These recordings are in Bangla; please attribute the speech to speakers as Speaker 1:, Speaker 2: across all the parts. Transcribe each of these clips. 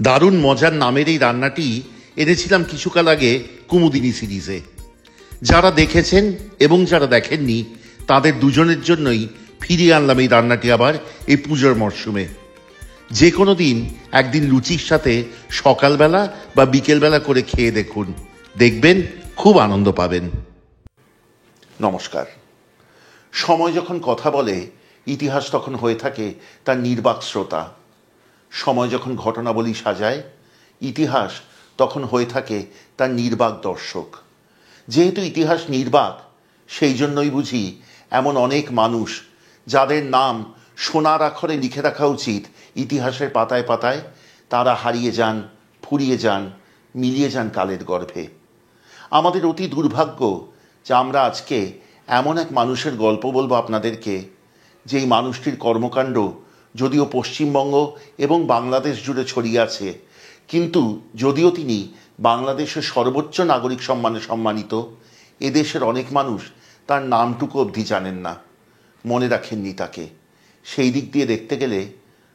Speaker 1: দারুণ মজার নামের এই রান্নাটি এনেছিলাম কিছুকাল আগে কুমুদিনী সিরিজে। যারা দেখেছেন এবং যারা দেখেননি তাদের দুজনের জন্যই ফিরিয়ে আনলাম এই রান্নাটি আবার এই পুজোর মরশুমে। যে কোনো দিন একদিন লুচির সাথে সকালবেলা বা বিকেলবেলা করে খেয়ে দেখুন, দেখবেন খুব আনন্দ পাবেন। নমস্কার। সময় যখন কথা বলে, ইতিহাস তখন হয়ে থাকে তার নির্বাক শ্রোতা। সময় যখন ঘটনাবলী সাজায়, ইতিহাস তখন হয়ে থাকে তার নির্বাক দর্শক। যেহেতু ইতিহাস নির্বাক, সেই জন্যই বুঝি এমন অনেক মানুষ যাদের নাম সোনার আক্ষরে লিখে রাখা উচিত ইতিহাসের পাতায় পাতায়, তারা হারিয়ে যান, ফুরিয়ে যান, মিলিয়ে যান কালের গর্ভে। আমাদের অতি দুর্ভাগ্য যে আমরা আজকে এমন এক মানুষের গল্প বলবো আপনাদেরকে, যেই মানুষটির কর্মকাণ্ড যদিও পশ্চিমবঙ্গ এবং বাংলাদেশ জুড়ে ছড়িয়ে আছে, কিন্তু যদিও তিনি বাংলাদেশের সর্বোচ্চ নাগরিক সম্মানে সম্মানিত, এদেশের অনেক মানুষ তার নামটুকু অবধি জানেন না, মনে রাখেননি তাকে। সেই দিক দিয়ে দেখতে গেলে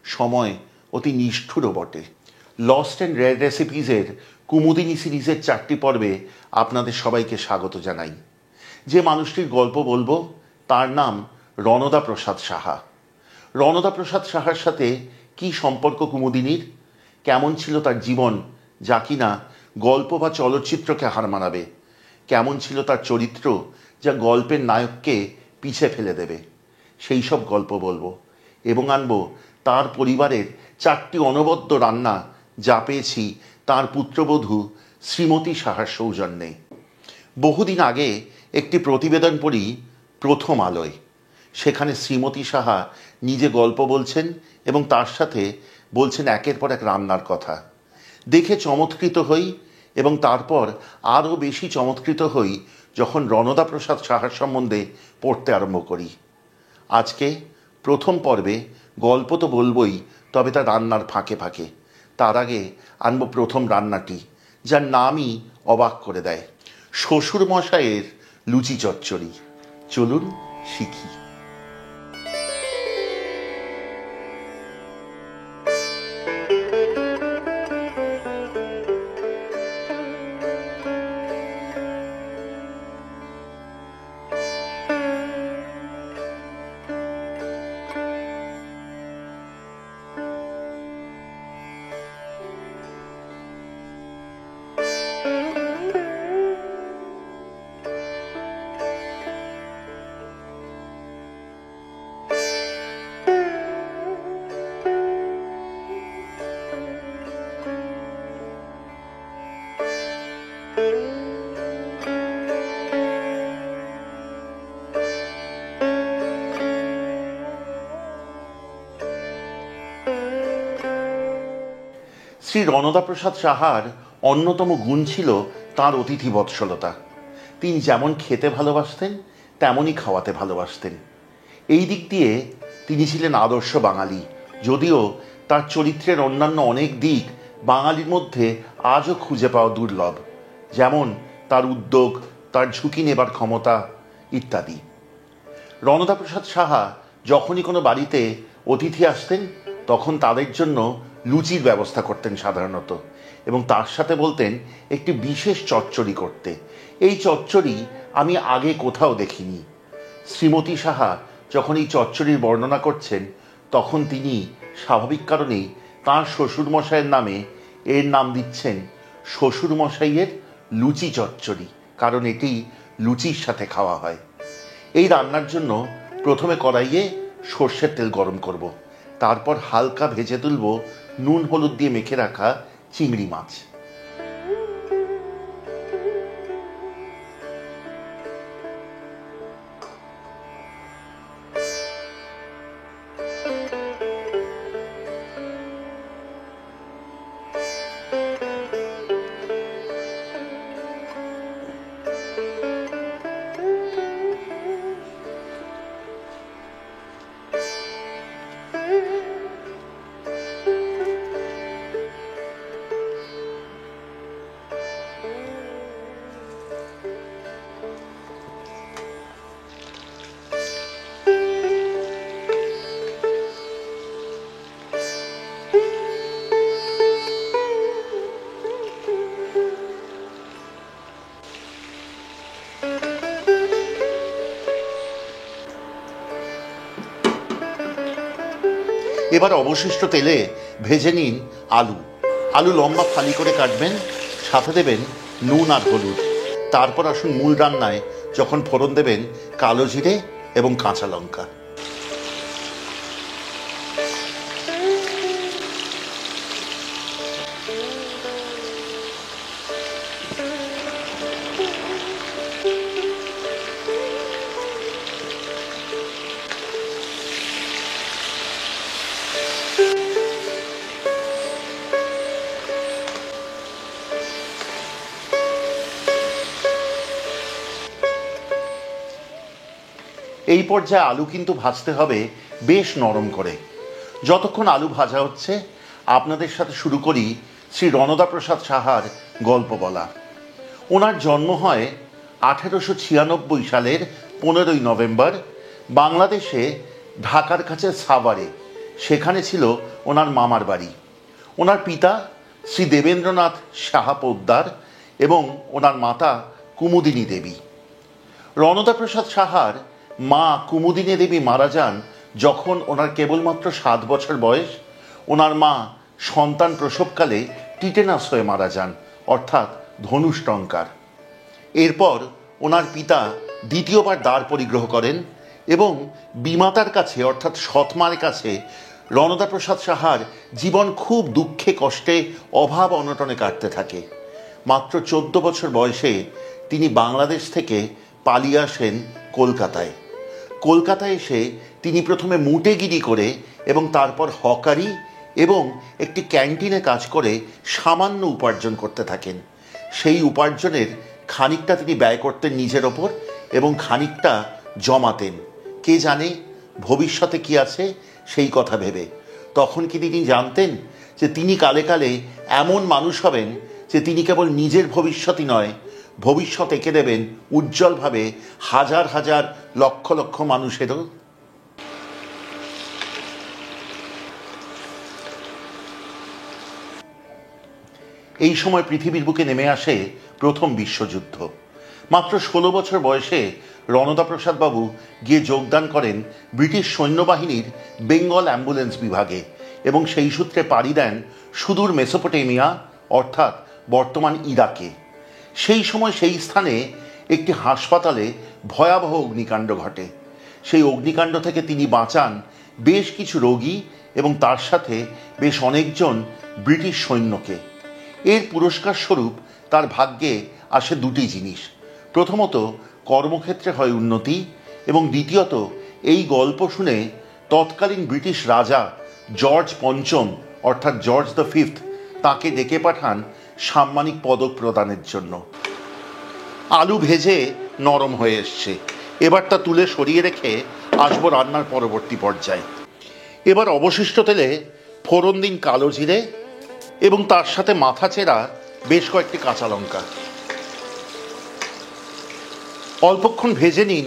Speaker 1: সময় অতি নিষ্ঠুরও বটে। লস্ট অ্যান্ড রেয়ার রেসিপিজের কুমুদিনী সিরিজের 4টি পর্বে আপনাদের সবাইকে স্বাগত জানাই। যে মানুষটির গল্প বলবো তার নাম রণদা প্রসাদ সাহা। রণদা প্রসাদ সাহার সাথে কি সম্পর্ক কুমুদিনীর, কেমন ছিল তার জীবন যা কিনা গল্প বা চলচ্চিত্রকে হার মানাবে, কেমন ছিল তার চরিত্র যা গল্পের নায়ককে পিছে ফেলে দেবে, সেই সব গল্প বলবো এবং আনবো তার পরিবারের 4টি অনবদ্য রান্না যা পেয়েছি তার পুত্রবধূ শ্রীমতী সাহার সৌজন্যে। বহুদিন আগে একটি প্রতিবেদন পড়ি প্রথম আলোয়। সেখানে শ্রীমতী সাহা নিজে গল্প বলছেন এবং তার সাথে বলছেন একের পর এক রান্নার কথা। দেখে চমৎকৃত হই এবং তারপর আরও বেশি চমৎকৃত হই যখন রণদা প্রসাদ সাহার সম্বন্ধে পড়তে আরম্ভ করি। আজকে প্রথম পর্বে গল্প তো বলবই, তবে তার রান্নার ফাঁকে ফাঁকে। তার আগে আনবো প্রথম রান্নাটি, যার নামই অবাক করে দেয়, শ্বশুরমশাইয়ের লুচি চচ্চড়ি। চলুন শিখি। শ্রী রণদা প্রসাদ সাহার অন্যতম গুণ ছিল তাঁর অতিথি বৎসলতা। তিনি যেমন খেতে ভালোবাসতেন তেমনই খাওয়াতে ভালোবাসতেন। এই দিক দিয়ে তিনি ছিলেন আদর্শ বাঙালি, যদিও তার চরিত্রের অন্যান্য অনেক দিক বাঙালির মধ্যে আজও খুঁজে পাওয়া দুর্লভ, যেমন তার উদ্যোগ, তার ঝুঁকি নেবার ক্ষমতা ইত্যাদি। রণদা প্রসাদ সাহা যখনই কোনো বাড়িতে অতিথি আসতেন তখন তাদের জন্য লুচির ব্যবস্থা করতেন সাধারণত, এবং তার সাথে বলতেন একটি বিশেষ চচ্চড়ি করতে। এই চচ্চড়ি আমি আগে কোথাও দেখিনি। শ্রীমতী সাহা যখন এই চচ্চড়ির বর্ণনা করছেন তখন তিনি স্বাভাবিক কারণেই তাঁর শ্বশুরমশাইয়ের নামে এর নাম দিচ্ছেন শ্বশুরমশাইয়ের লুচি চচ্চড়ি, কারণ এটি লুচির সাথে খাওয়া হয়। এই রান্নার জন্য প্রথমে কড়াইয়ে সর্ষের তেল গরম করব, তারপর হালকা ভেজে তুলব নুন হলুদ দিয়ে মেখে রাখা চিংড়ি মাছ। এবার অবশিষ্ট তেলে ভেজে নিন আলু। আলু লম্বা ফালি করে কাটবেন, সাথে দেবেন নুন আর হলুদ। তারপর আসুন মূল রান্নায়, যখন ফোড়ন দেবেন কালো জিরে এবং কাঁচা লঙ্কা। এই পর্যায়ে আলু কিন্তু ভাজতে হবে বেশ নরম করে। যতক্ষণ আলু ভাজা হচ্ছে, আপনাদের সাথে শুরু করি শ্রী রণদা প্রসাদ সাহার গল্প বলা। ওনার জন্ম হয় 1896 সালের 15ই নভেম্বর বাংলাদেশে, ঢাকার কাছে সাভারে। সেখানে ছিল ওনার মামার বাড়ি। ওনার পিতা শ্রী দেবেন্দ্রনাথ সাহা পোদ্দার এবং ওনার মাতা কুমুদিনী দেবী। রণদা প্রসাদ সাহার মা কুমুদিনী দেবী মারা যান যখন ওনার কেবলমাত্র 7 বছর বয়স। ওনার মা সন্তান প্রসবকালে টিটেনাস হয়ে মারা যান, অর্থাৎ ধনুষ্টঙ্কার। এরপর ওনার পিতা দ্বিতীয়বার দ্বার পরিগ্রহ করেন এবং বিমাতার কাছে, অর্থাৎ সৎমার কাছে রণদা প্রসাদ সাহার জীবন খুব দুঃখে কষ্টে অভাব অনটনে কাটতে থাকে। মাত্র 14 বছর বয়সে তিনি বাংলাদেশ থেকে পালিয়ে আসেন কলকাতায়। কলকাতায় এসে তিনি প্রথমে মুটেগিরি করে এবং তারপর হকারি এবং একটি ক্যান্টিনে কাজ করে সামান্য উপার্জন করতে থাকেন। সেই উপার্জনের খানিকটা তিনি ব্যয় করতেন নিজের ওপর এবং খানিকটা জমাতেন কে জানে ভবিষ্যতে কি আছে সেই কথা ভেবে। তখন কি তিনি জানতেন যে তিনি কালে কালে এমন মানুষ হবেন যে তিনি কেবল নিজের ভবিষ্যতই নয়, ভবিষ্যৎ এঁকে দেবেন উজ্জ্বলভাবে হাজার হাজার লক্ষ লক্ষ মানুষেরও। এই সময় পৃথিবীর বুকে নেমে আসে প্রথম বিশ্বযুদ্ধ। মাত্র 16 বছর বয়সে রণদা প্রসাদ বাবু গিয়ে যোগদান করেন ব্রিটিশ সৈন্যবাহিনীর বেঙ্গল অ্যাম্বুলেন্স বিভাগে এবং সেই সূত্রে পাড়ি দেন সুদূর মেসোপটেমিয়া, অর্থাৎ বর্তমান ইরাকে। সেই সময় সেই স্থানে একটি হাসপাতালে ভয়াবহ অগ্নিকাণ্ড ঘটে। সেই অগ্নিকাণ্ড থেকে তিনি বাঁচান বেশ কিছু রোগী এবং তার সাথে বেশ অনেকজন ব্রিটিশ সৈন্যকে। এর পুরস্কার স্বরূপ তার ভাগ্যে আসে দুটি জিনিস। প্রথমত, কর্মক্ষেত্রে হয় উন্নতি এবং দ্বিতীয়ত, এই গল্প শুনে তৎকালীন ব্রিটিশ রাজা জর্জ পঞ্চম, অর্থাৎ জর্জ দ্য ফিফথ, তাকে ডেকে পাঠান সাম্মানিক পদক প্রদানের জন্য। আলু ভেজে নরম হয়ে এসছে, এবার তা তুলে সরিয়ে রেখে আসবো রান্নার পরবর্তী পর্যায়ে। এবার অবশিষ্ট তেলে ফোড়ন দিন কালো জিরে এবং তার সাথে মাথা চেরা বেশ কয়েকটি কাঁচা লঙ্কা। অল্পক্ষণ ভেজে নিন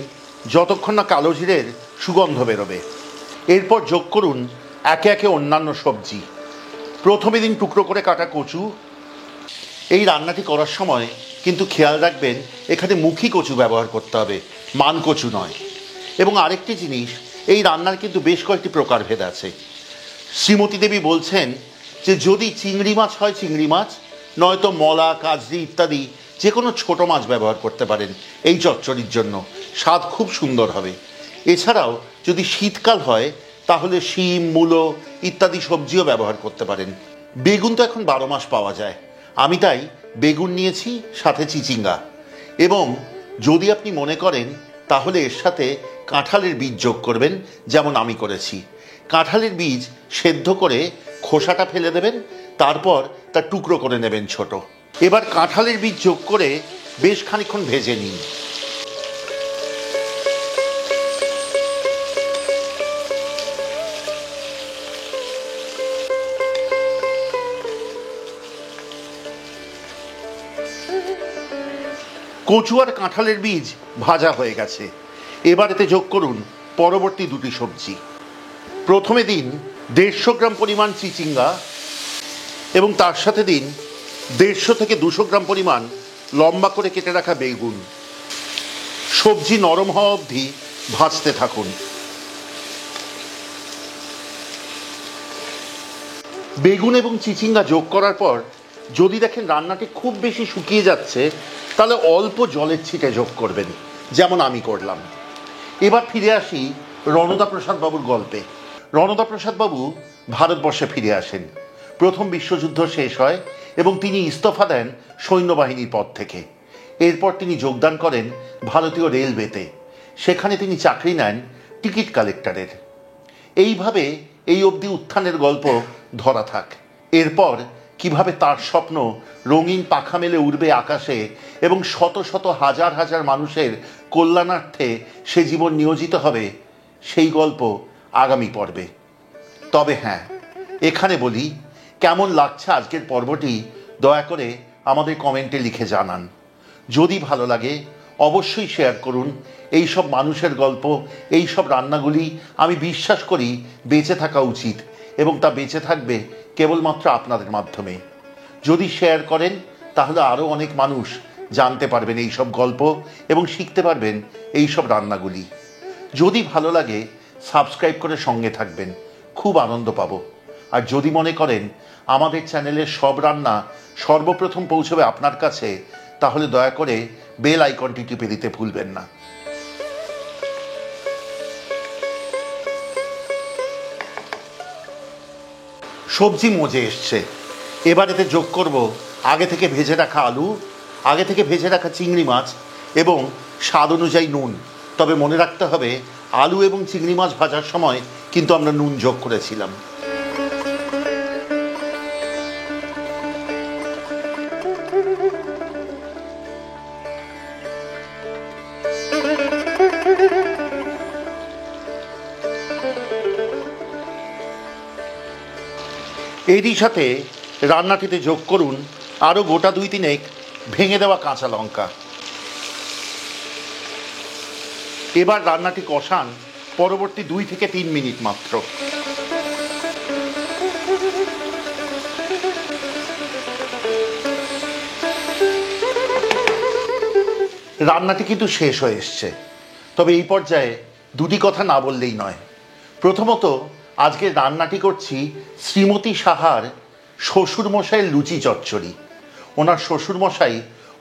Speaker 1: যতক্ষণ না কালো জিরের সুগন্ধ বেরোবে। এরপর যোগ করুন একে একে অন্যান্য সবজি। প্রথমে দিন টুকরো করে কাটা কচু। এই রান্নাটি করার সময় কিন্তু খেয়াল রাখবেন এখানে মুখী কচু ব্যবহার করতে হবে, মান কচু নয়। এবং আরেকটি জিনিস, এই রান্নার কিন্তু বেশ কয়েকটি প্রকারভেদ আছে। শ্রীমতী দেবী বলছেন যে যদি চিংড়ি মাছ হয় চিংড়ি মাছ, নয়তো মলা, কাজরি ইত্যাদি যে কোনো ছোটো মাছ ব্যবহার করতে পারেন এই চচ্চড়ির জন্য, স্বাদ খুব সুন্দর হবে। এছাড়াও যদি শীতকাল হয় তাহলে শিম, মূলো ইত্যাদি সবজিও ব্যবহার করতে পারেন। বেগুন তো এখন 12 মাস পাওয়া যায়, আমি তাই বেগুন নিয়েছি, সাথে চিচিঙ্গা। এবং যদি আপনি মনে করেন তাহলে এর সাথে কাঁঠালের বীজ যোগ করবেন, যেমন আমি করেছি। কাঁঠালের বীজ সেদ্ধ করে খোসাটা ফেলে দেবেন, তারপর তা টুকরো করে নেবেন ছোট। এবার কাঁঠালের বীজ যোগ করে বেশ খানিকক্ষণ ভেজে নিন। কচু আর কাঁঠালের বীজ ভাজা হয়ে গেছে। এবার এতে যোগ করুন পরবর্তী দুটি সবজি। প্রথমে দিন 150 গ্রাম পরিমাণ চিচিঙ্গা এবং তার সাথে দিন 150 থেকে 200 গ্রাম পরিমাণ লম্বা করে কেটে রাখা বেগুন। সবজি নরম হওয়া অবধি ভাজতে থাকুন। বেগুন এবং চিচিঙ্গা যোগ করার পর যদি দেখেন রান্নাটি খুব বেশি শুকিয়ে যাচ্ছে, তাহলে অল্প জলের ছিটে যোগ করবেন, যেমন আমি করলাম। এবার ফিরে আসি রণদা প্রসাদ বাবুর গল্পে। রণদা প্রসাদ বাবু ভারতবর্ষে ফিরে আসেন। প্রথম বিশ্বযুদ্ধ শেষ হয় এবং তিনি ইস্তফা দেন সৈন্যবাহিনীর পদ থেকে। এরপর তিনি যোগদান করেন ভারতীয় রেলওয়েতে। সেখানে তিনি চাকরি নেন টিকিট কালেক্টরের। এইভাবে এই অবধি উত্থানের গল্প ধরা থাক। এরপর কিভাবে তার স্বপ্ন রঙিন পাখা মেলে উড়বে আকাশে এবং শত শত হাজার হাজার মানুষের কল্যাণার্থে সে জীবন নিয়োজিত হবে, সেই গল্প আগামী পর্বে। তবে হ্যাঁ, এখানে বলি, কেমন লাগছে আজকের পর্বটি দয়া করে আমাদের কমেন্টে লিখে জানান। যদি ভালো লাগে অবশ্যই শেয়ার করুন। এই সব মানুষের গল্প, এই সব রান্নাগুলি আমি বিশ্বাস করি বেঁচে থাকা উচিত এবং তা বেঁচে থাকবে কেবলমাত্র আপনাদের মাধ্যমে। যদি শেয়ার করেন তাহলে আরও অনেক মানুষ জানতে পারবেন এই সব গল্প এবং শিখতে পারবেন এই সব রান্নাগুলি। যদি ভালো লাগে সাবস্ক্রাইব করে সঙ্গে থাকবেন, খুব আনন্দ পাবো। আর যদি মনে করেন আমাদের চ্যানেলের সব রান্না সর্বপ্রথম পৌঁছবে আপনার কাছে, তাহলে দয়া করে বেল আইকনটি টিপে দিতে ভুলবেন না। সবজি মজে এসছে। এবার এতে যোগ করব আগে থেকে ভেজে রাখা আলু, আগে থেকে ভেজে রাখা চিংড়ি মাছ এবং স্বাদ অনুযায়ী নুন। তবে মনে রাখতে হবে আলু এবং চিংড়ি মাছ ভাজার সময় কিন্তু আমরা নুন যোগ করেছিলাম। এরই সাথে রান্নাটিতে যোগ করুন আরও গোটা 2-3 ভেঙে দেওয়া কাঁচা লঙ্কা। এবার রান্নাটি কষান পরবর্তী 2 থেকে 3 মিনিট মাত্র। রান্নাটি কিন্তু শেষ হয়ে এসছে। তবে এই পর্যায়ে দুটি কথা না বললেই নয়। প্রথমত, আজকে রান্নাটি করছি শ্রীমতী সাহার শ্বশুরমশাইয়ের লুচি চচ্চড়ি। ওনার শ্বশুরমশাই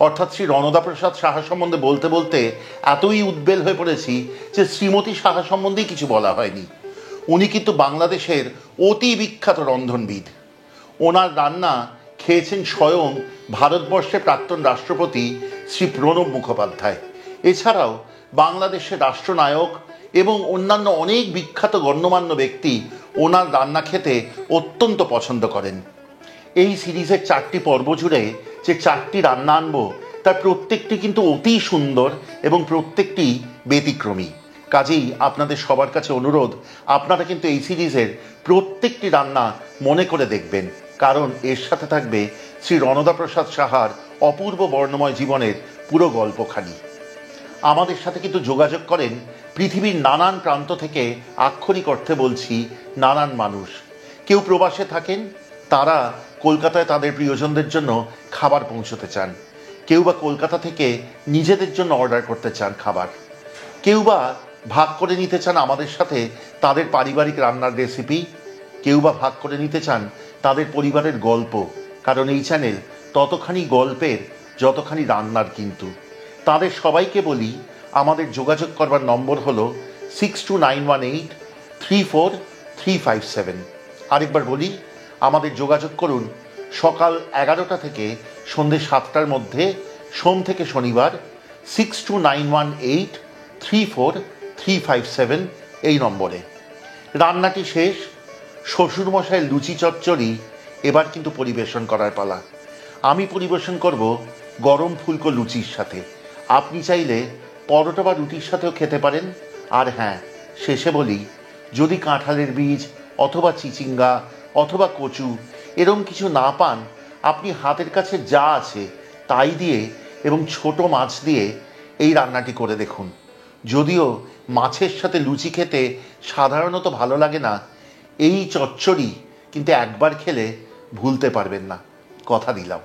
Speaker 1: অর্থাৎ শ্রী রণদা প্রসাদ সাহা সম্বন্ধে বলতে বলতে এতই উদ্বেল হয়ে পড়েছি যে শ্রীমতী সাহা সম্বন্ধেই কিছু বলা হয়নি। উনি কিন্তু বাংলাদেশের অতি বিখ্যাত রন্ধনবিদ। ওনার রান্না খেয়েছেন স্বয়ং ভারতবর্ষের প্রাক্তন রাষ্ট্রপতি শ্রী প্রণব মুখোপাধ্যায়। এছাড়াও বাংলাদেশের রাষ্ট্রনায়ক এবং অন্যান্য অনেক বিখ্যাত গণ্যমান্য ব্যক্তি ওনার রান্না খেতে অত্যন্ত পছন্দ করেন। এই সিরিজের 4টি পর্ব জুড়ে যে 4টি রান্না আনবো তার প্রত্যেকটি কিন্তু অতি সুন্দর এবং প্রত্যেকটি ব্যতিক্রমী। কাজেই আপনাদের সবার কাছে অনুরোধ, আপনারা কিন্তু এই সিরিজের প্রত্যেকটি রান্না মনে করে দেখবেন, কারণ এর সাথে থাকবে শ্রী রণদা প্রসাদ সাহার অপূর্ব বর্ণময় জীবনের পুরো গল্পখানি। আমাদের সাথে কিন্তু যোগাযোগ করেন পৃথিবীর নানান প্রান্ত থেকে, আক্ষরিক অর্থে বলছি নানান মানুষ। কেউ প্রবাসে থাকেন, তারা কলকাতায় তাদের প্রিয়জনদের জন্য খাবার পৌঁছতে চান। কেউ বা কলকাতা থেকে নিজেদের জন্য অর্ডার করতে চান খাবার। কেউ বা ভাগ করে নিতে চান আমাদের সাথে তাদের পারিবারিক রান্নার রেসিপি। কেউ বা ভাগ করে নিতে চান তাদের পরিবারের গল্প, কারণ এই চ্যানেল ততখানি গল্পের যতখানি রান্নার। কিন্তু তাদের সবাইকে বলি, আমাদের যোগাযোগ করবার নম্বর হলো 6291834357। আরেকবার বলি, আমাদের যোগাযোগ করুন সকাল 11টা থেকে সন্ধ্যে 7টার মধ্যে, সোম থেকে শনিবার, 6291834357 এই নম্বরে। রান্নাটি শেষ, শ্বশুরমশাইয়ের লুচি চচ্চড়ি এবার কিন্তু পরিবেশন করার পালা। আমি পরিবেশন করব গরম ফুলকো লুচির সাথে। আপনি চাইলে পরোটা বা রুটির সাথেও খেতে পারেন। আর হ্যাঁ, শেষে বলি, যদি কাঁঠালের বীজ অথবা চিচিঙ্গা অথবা কচু এরম কিছু না পান, আপনি হাতের কাছে যা আছে তাই দিয়ে এবং ছোট মাছ দিয়ে এই রান্নাটি করে দেখুন। যদিও মাছের সাথে লুচি খেতে সাধারণত ভালো লাগে না, এই চচ্চড়ি কিন্তু একবার খেলে ভুলতে পারবেন না, কথা দিলাম।